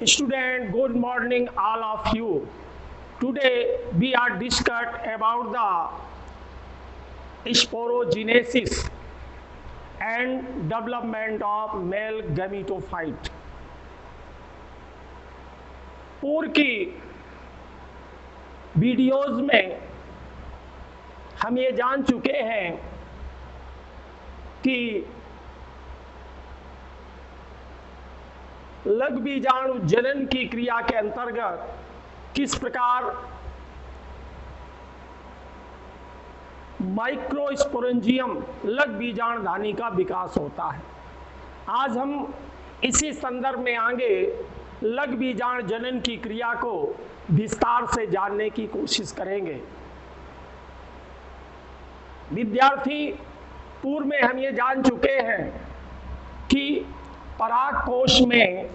Student, good morning all of you. Today we are discuss about the sporogenesis and development of male gametophyte. पूर्व की videos में हम ये जान चुके हैं कि लघु बीजाणु जनन की क्रिया के अंतर्गत किस प्रकार माइक्रोस्पोरेंजियम लघु बीजाणुधानी का विकास होता है। आज हम इसी संदर्भ में आगे लघु बीजाणु जनन की क्रिया को विस्तार से जानने की कोशिश करेंगे। विद्यार्थी, पूर्व में हम ये जान चुके हैं कि पराग कोश में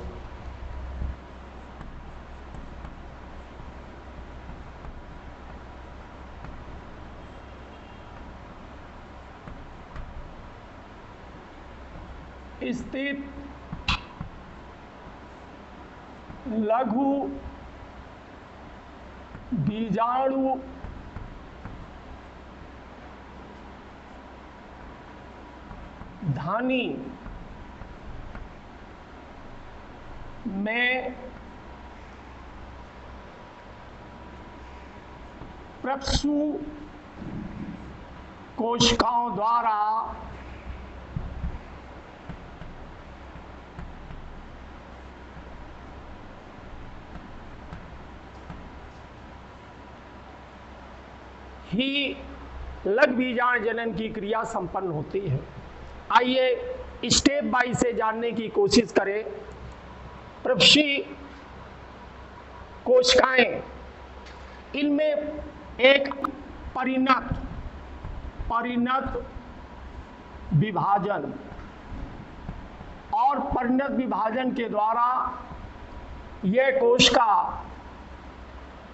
स्थित लघु बीजाणु धानी में प्रसु कोशिकाओं द्वारा ही लघु बीजाणु जनन की क्रिया संपन्न होती है। आइए स्टेप बाय से जानने की कोशिश करें। प्रपसी कोशिकाएं, इनमें एक परिणत विभाजन और परिणत विभाजन के द्वारा यह कोशिका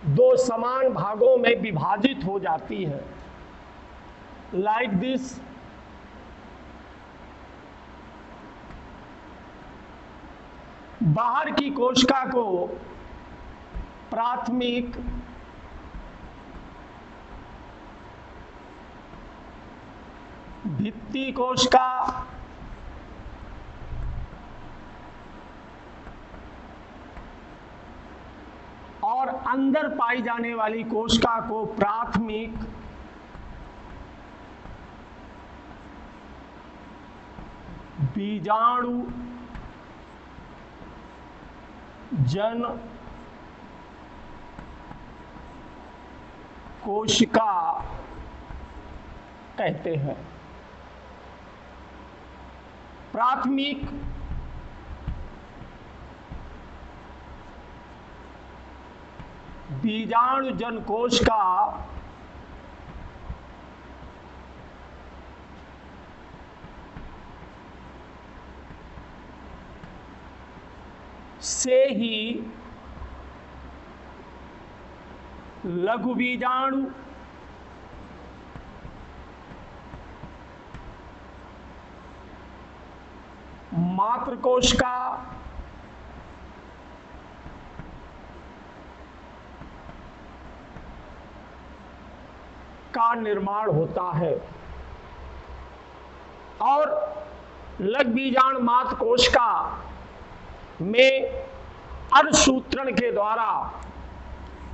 दो समान भागों में विभाजित हो जाती है, लाइक दिस। बाहर की कोशिका को प्राथमिक, भित्ति कोशिका और अंदर पाई जाने वाली कोशिका को प्राथमिक, बीजाणु जन कोशिका कहते हैं। प्राथमिक बीजाणु जन कोशिका से ही लघु बीजाणु मात्र कोशिका का निर्माण होता है और लघु बीजाणु मात्र कोशिका में अर्धसूत्रण के द्वारा,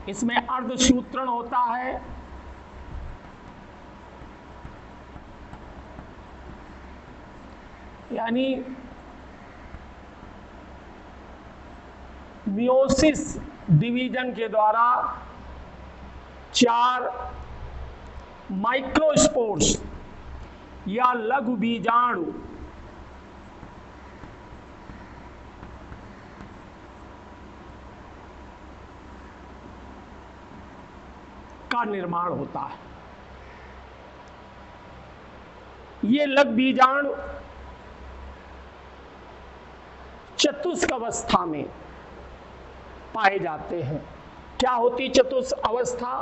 इसमें अर्धसूत्रण होता है, यानी मियोसिस डिवीजन के द्वारा 4 माइक्रोस्पोर्स या लघु बीजाणु का निर्माण होता है। ये लघु बीजाणु चतुष्क अवस्था में पाए जाते हैं। क्या होती चतुष्क अवस्था?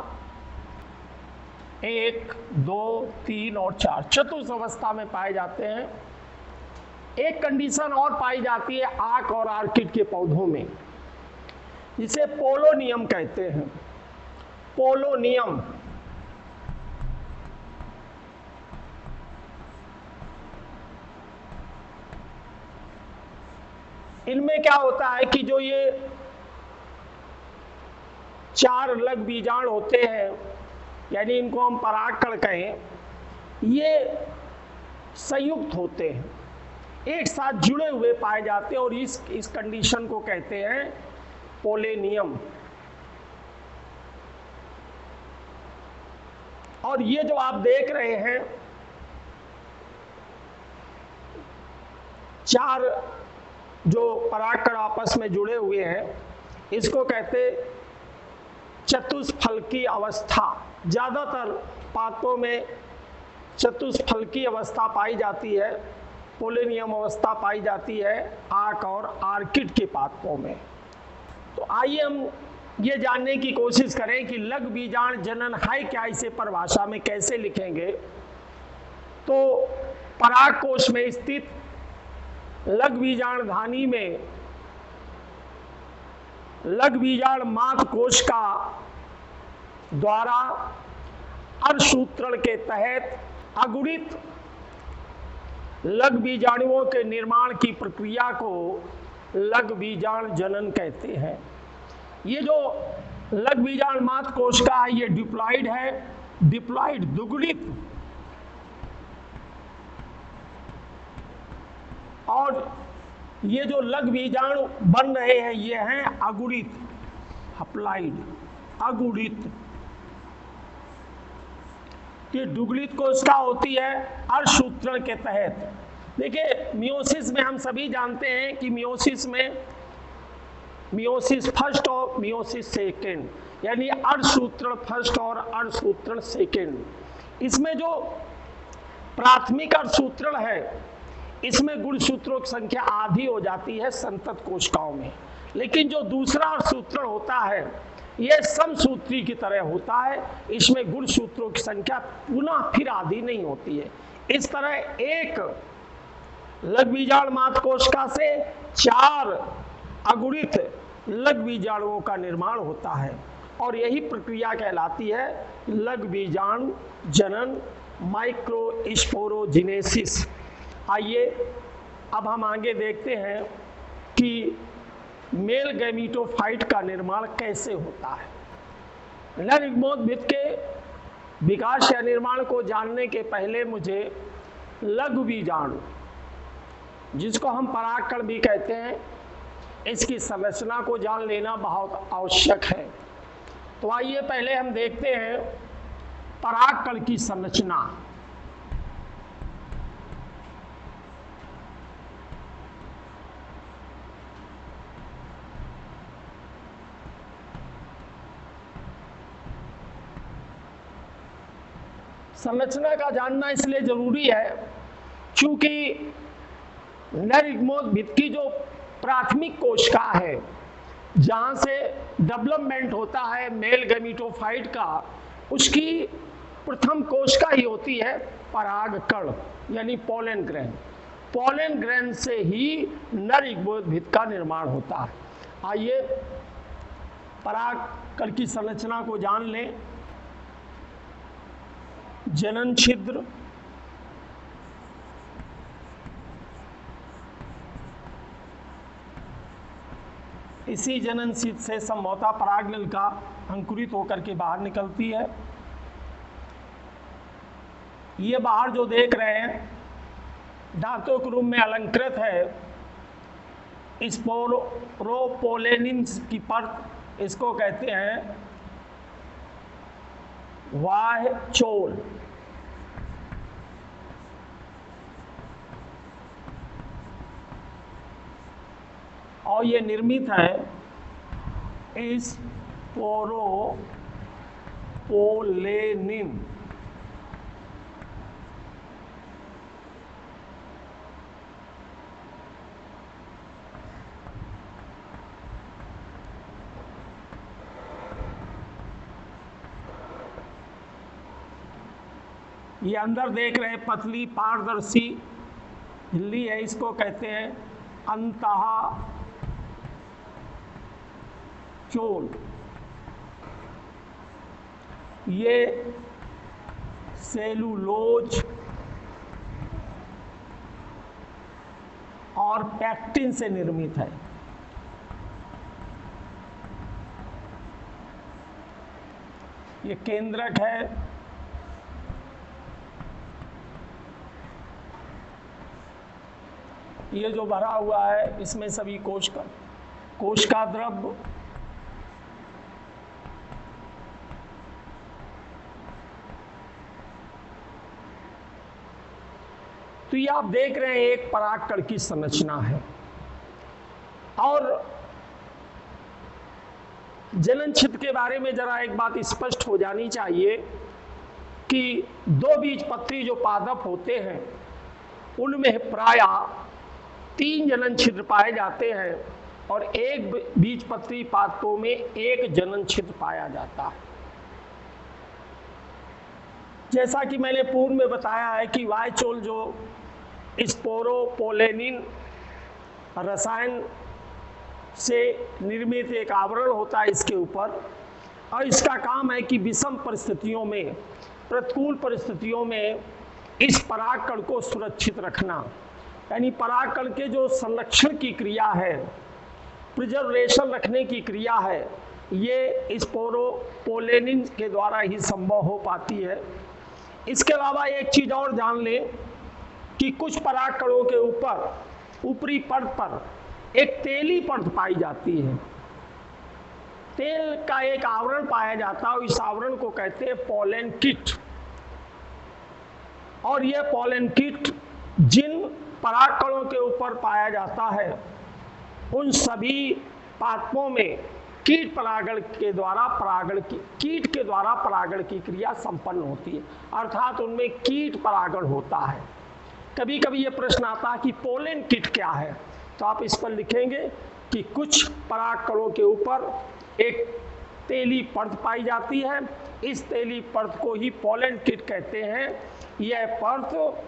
1, 2, 3 और 4 चतुष्क अवस्था में पाए जाते हैं। एक कंडीशन और पाई जाती है आक और आर्किड के पौधों में, जिसे पोलोनियम कहते हैं। पोलोनियम इनमें क्या होता है कि जो ये 4 लग बीजाण होते हैं, यानी इनको हम परागकण कहें, ये संयुक्त होते हैं, एक साथ जुड़े हुए पाए जाते हैं और इस कंडीशन को कहते हैं पोलेनियम। और ये जो आप देख रहे हैं 4 जो परागकण आपस में जुड़े हुए हैं, इसको कहते चतुष्फलकी अवस्था। ज्यादातर पादपों में चतुष्फलकी अवस्था पाई जाती है, पोलेनियम अवस्था पाई जाती है आक और आर्किड के पादपों में। तो आइए हम ये जानने की कोशिश करें कि लग बीजाण जनन है क्या, इसे परिभाषा में कैसे लिखेंगे। तो पराग कोश में स्थित लग बीजाण धानी में लग बीजाण मात्र कोश का द्वारा अर्धसूत्रण के तहत अगुणित लग बीजाणुओं के निर्माण की प्रक्रिया को लग बीजाण जनन कहते हैं। ये जो लग बीजाण मात्र कोश का है, ये डिप्लॉइड है, डिप्लॉइड दुगुणित, और ये जो लग बीजाणु बन रहे हैं ये हैं अगुणित, हप्लाइड, अगुणित। ये दुगुणित कोशिका होती है अर्धसूत्रण के तहत। देखिए मियोसिस में हम सभी जानते हैं कि मियोसिस में मियोसिस फर्स्ट और मियोसिस सेकेंड, यानी अर्धसूत्रण फर्स्ट और अर्धसूत्रण सेकेंड। इसमें जो प्राथमिक अर्धसूत्रण है, इसमें गुणसूत्रों की संख्या आधी हो जाती है संतत कोशिकाओं में, लेकिन जो दूसरा अर्धसूत्रण होता है यह समसूत्री की तरह होता है, इसमें गुणसूत्रों की संख्या पुनः फिर आधी नहीं होती है। इस तरह एक लग बीजाणु मात्र कोशिका से 4 अगुणित लग बीजाणुओं का निर्माण होता है, और यही प्रक्रिया कहलाती है लग बीजाणु जनन, माइक्रोस्पोरोजिनेसिस। आइए अब हम आगे देखते हैं कि मेल गैमीटोफाइट का निर्माण कैसे होता है। नरयुग्मोद्भिद के विकास या निर्माण को जानने के पहले मुझे लघु बीजाणु, जिसको हम परागकण भी कहते हैं, इसकी संरचना को जान लेना बहुत आवश्यक है। तो आइए पहले हम देखते हैं परागकण की संरचना। संरचना का जानना इसलिए जरूरी है क्योंकि नरयुग्मोद्भिद की जो प्राथमिक कोशिका है, जहां से डेवलपमेंट होता है मेल गैमीटोफाइट का, उसकी प्रथम कोशिका ही होती है परागकण, यानी पोलन ग्रैन। पोलन ग्रैन से ही नरयुग्मोद्भिद का निर्माण होता है। आइए परागकण की संरचना को जान लें। जनन छिद्र, इसी जनन छिद्र से संभवतः परागनलिका अंकुरित होकर के बाहर निकलती है। ये बाहर जो देख रहे हैं दांतों के रूप में अलंकृत है, स्पोरोपोलेनिन की परत, इसको कहते हैं बाह्य चोल। और ये निर्मित है स्पोरोपोलेनिन। ये अंदर देख रहे हैं पतली पारदर्शी झिल्ली है, इसको कहते हैं अंतः चोल, ये सेलुलोज और पैक्टिन से निर्मित है। ये केंद्रक है, ये जो भरा हुआ है इसमें सभी कोश का द्रव्य, तो ये आप देख रहे हैं एक परागकण की संरचना है। और जनन छिद्र के बारे में जरा एक बात स्पष्ट हो जानी चाहिए कि दो बीजपत्री जो पादप होते हैं उनमें प्रायः 3 जनन छिद्र पाए जाते हैं और एक बीजपत्री पादपों में 1 जनन छिद्र पाया जाता है। जैसा कि मैंने पूर्व में बताया है कि वायचोल जो स्पोरोपोलेनिन रसायन से निर्मित एक आवरण होता है इसके ऊपर, और इसका काम है कि विषम परिस्थितियों में, प्रतिकूल परिस्थितियों में इस परागकण को सुरक्षित रखना, यानी परागकण के जो संरक्षण की क्रिया है, प्रिजर्वेशन रखने की क्रिया है, ये स्पोरोपोलेनिन के द्वारा ही संभव हो पाती है। इसके अलावा एक चीज और जान लें कि कुछ परागकणों के ऊपर ऊपरी परत पर एक तेली परत पाई जाती है, तेल का एक आवरण पाया जाता है और इस आवरण को कहते हैं पोलन किट। और यह पोलन किट जिन परागकणों के ऊपर पाया जाता है उन सभी पादपों में कीट के द्वारा परागण की क्रिया संपन्न होती है, अर्थात उनमें कीट परागण होता है। कभी कभी यह प्रश्न आता है कि पोलन किट क्या है, तो आप इस पर लिखेंगे कि कुछ परागकणों के ऊपर एक तेली परत पाई जाती है, इस तेली परत को ही पोलन किट कहते हैं। यह परत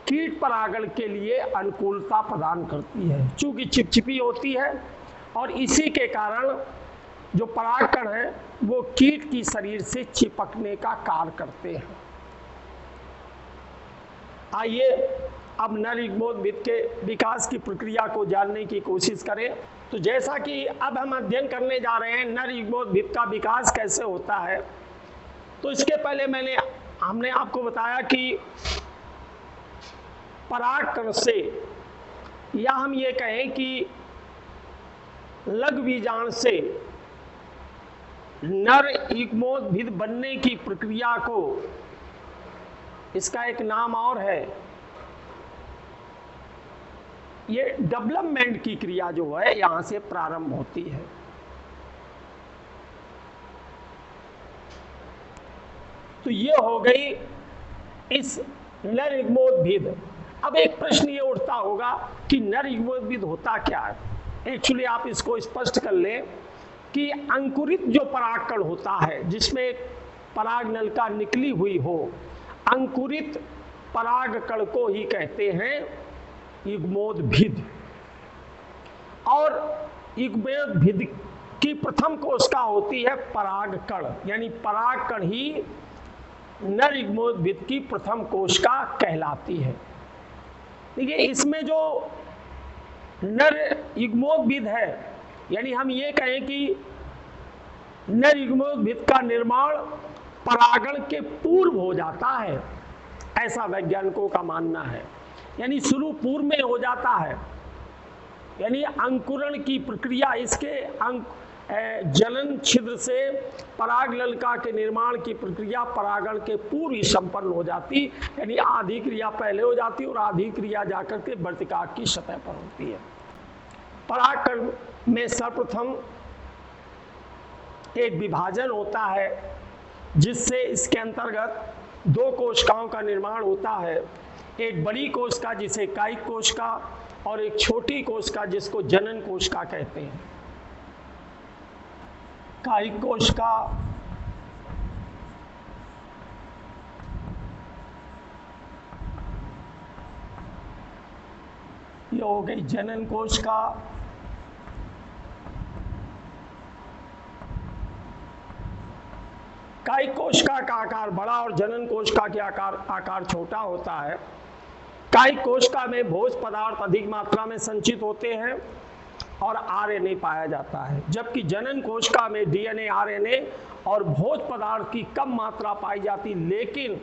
कीट परागण के लिए अनुकूलता प्रदान करती है, चूंकि चिपचिपी होती है और इसी के कारण जो परागकण है वो कीट की शरीर से चिपकने का कार्य करते हैं। आइए अब नर युग्मोद्भिद के विकास की प्रक्रिया को जानने की कोशिश करें। तो जैसा कि अब हम अध्ययन करने जा रहे हैं नर युग्मोद्भिद का विकास कैसे होता है, तो इसके पहले हमने आपको बताया कि परागकण से, या हम ये कहें कि लघु बीजांड से नर युग्मोद्भिद बनने की प्रक्रिया को, इसका एक नाम और है, ये डेवलपमेंट की क्रिया जो है यहां से प्रारंभ होती है। तो ये हो गई इस नर युग्मोद्भिद। अब एक प्रश्न ये उठता होगा कि नर युग्मोद्भिद होता क्या है। एक्चुअली आप इसको स्पष्ट कर लें कि अंकुरित जो परागकण होता है जिसमें परागनल का निकली हुई हो, अंकुरित परागकण को ही कहते हैं युग्मोद्भिद। और युग्मोद्भिद की प्रथम कोशिका होती है परागकण, यानी परागकण ही नर युग्मोद्भिद की प्रथम कोशिका कहलाती है। देखिए इसमें जो नर युग्मोद्भिद है, यानी हम ये कहें कि नर युग्मोद्भिद का निर्माण परागण के पूर्व हो जाता है, ऐसा वैज्ञानिकों का मानना है। यानी शुरू पूर्व में हो जाता है, यानी अंकुरण की प्रक्रिया, इसके जनन छिद्र से परागनलिका के निर्माण की प्रक्रिया परागण के पूर्व ही संपन्न हो जाती, यानी आधी क्रिया पहले हो जाती और आधी क्रिया जाकर के वर्तिकाक की सतह पर होती है। परागकण में सर्वप्रथम एक विभाजन होता है जिससे इसके अंतर्गत 2 कोशिकाओं का निर्माण होता है, एक बड़ी कोशिका जिसे कायिक कोशिका और एक छोटी कोशिका जिसको जनन कोशिका कहते हैं। कायिक कोशिका ये हो गई जनन कोशिका, कायिक कोशिका का आकार बड़ा और जनन कोशिका के आकार छोटा होता है। कायिक कोशिका में भोज पदार्थ अधिक मात्रा में संचित होते हैं और आरएनए पाया जाता है, जबकि जनन कोशिका में डीएनए, आरएनए और भोज पदार्थ की कम मात्रा पाई जाती, लेकिन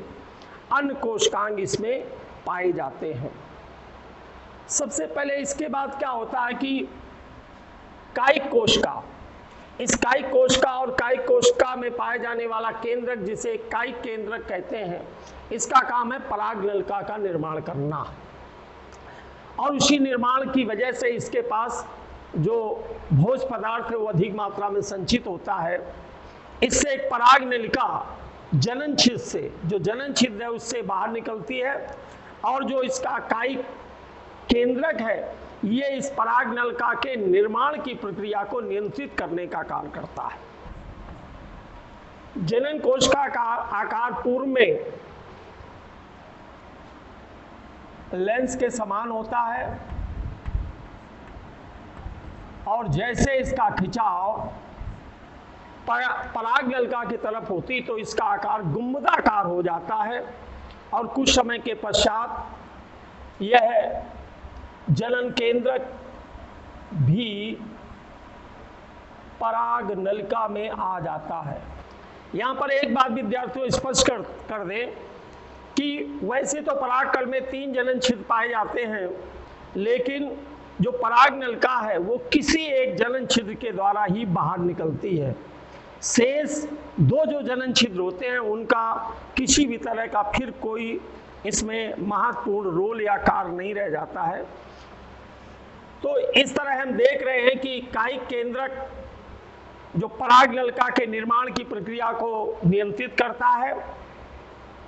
अन्य कोशिकांग इसमें पाए जाते हैं। सबसे पहले इसके बाद क्या होता है कि कायिक कोशिका, इस कायिक कोशिका और कायिक कोशिका में पाए जाने वाला केंद्रक, जिसे कायिक केंद्रक कहते हैं, इसका काम है परागनलिका का निर्माण करना। और उसी निर्माण की वजह से इसके पास जो भोज पदार्थ है वो अधिक मात्रा में संचित होता है। इससे एक परागनलिका जनन छिद्र से, जो जनन छिद्र है उससे बाहर निकलती है, और जो इसका कायिक केंद्रक है ये इस परागनलिका के निर्माण की प्रक्रिया को नियंत्रित करने का कार्य करता है। जनन कोशिका का आकार पूर्व में लेंस के समान होता है, और जैसे इसका खिंचाव परागनलिका की तरफ होती तो इसका आकार गुंबदाकार हो जाता है, और कुछ समय के पश्चात यह जनन केंद्रक भी परागनलिका में आ जाता है। यहाँ पर एक बात विद्यार्थियों स्पष्ट कर दें कि वैसे तो परागकण में 3 जनन छिद्र पाए जाते हैं, लेकिन जो परागनलिका है वो किसी एक जनन छिद्र के द्वारा ही बाहर निकलती है। शेष 2 जो जनन छिद्र होते हैं उनका किसी भी तरह का फिर कोई इसमें महत्वपूर्ण रोल या कार्य नहीं रह जाता है। तो इस तरह हम देख रहे हैं कि कायिक केंद्रक जो परागनलिका के निर्माण की प्रक्रिया को नियंत्रित करता है,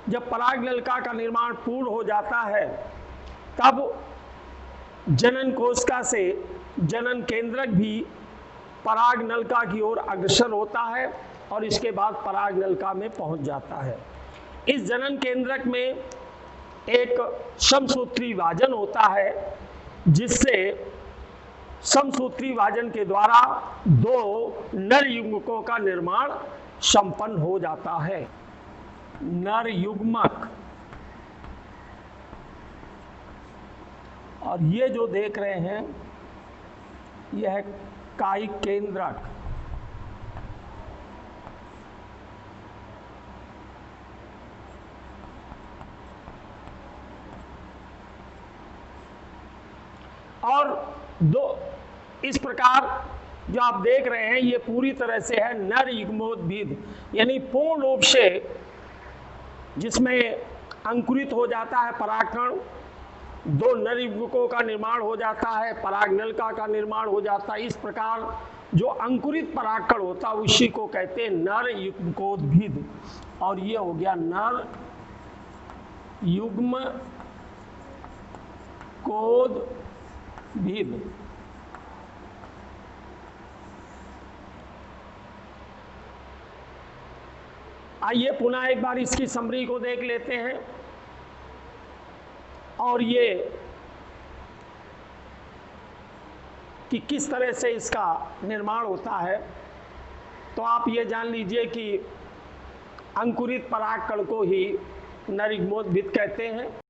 जब परागनलिका का निर्माण पूर्ण हो जाता है तब जनन कोशिका से जनन केंद्रक भी परागनलिका की ओर अग्रसर होता है और इसके बाद परागनलिका में पहुंच जाता है। इस जनन केंद्रक में एक समसूत्री विभाजन होता है, जिससे समसूत्री विभाजन के द्वारा 2 नर युग्मकों का निर्माण संपन्न हो जाता है। नर युग्मक, और ये जो देख रहे हैं यह है कायिक केंद्रक। और इस प्रकार जो आप देख रहे हैं ये पूरी तरह से है नर युग्मोद्भिद, यानी पूर्ण रूप से जिसमें अंकुरित हो जाता है परागकण, 2 नर युग्मकों का निर्माण हो जाता है, परागनलिका का निर्माण हो जाता है। इस प्रकार जो अंकुरित परागकण होता है उसी को कहते हैं नर युग्मकोद्भिद, और ये हो गया नर युग्मकोद्भिद। आइए पुनः एक बार इसकी समरी को देख लेते हैं, और ये कि किस तरह से इसका निर्माण होता है। तो आप ये जान लीजिए कि अंकुरित परागकण को ही नर युग्मोद्भिद कहते हैं।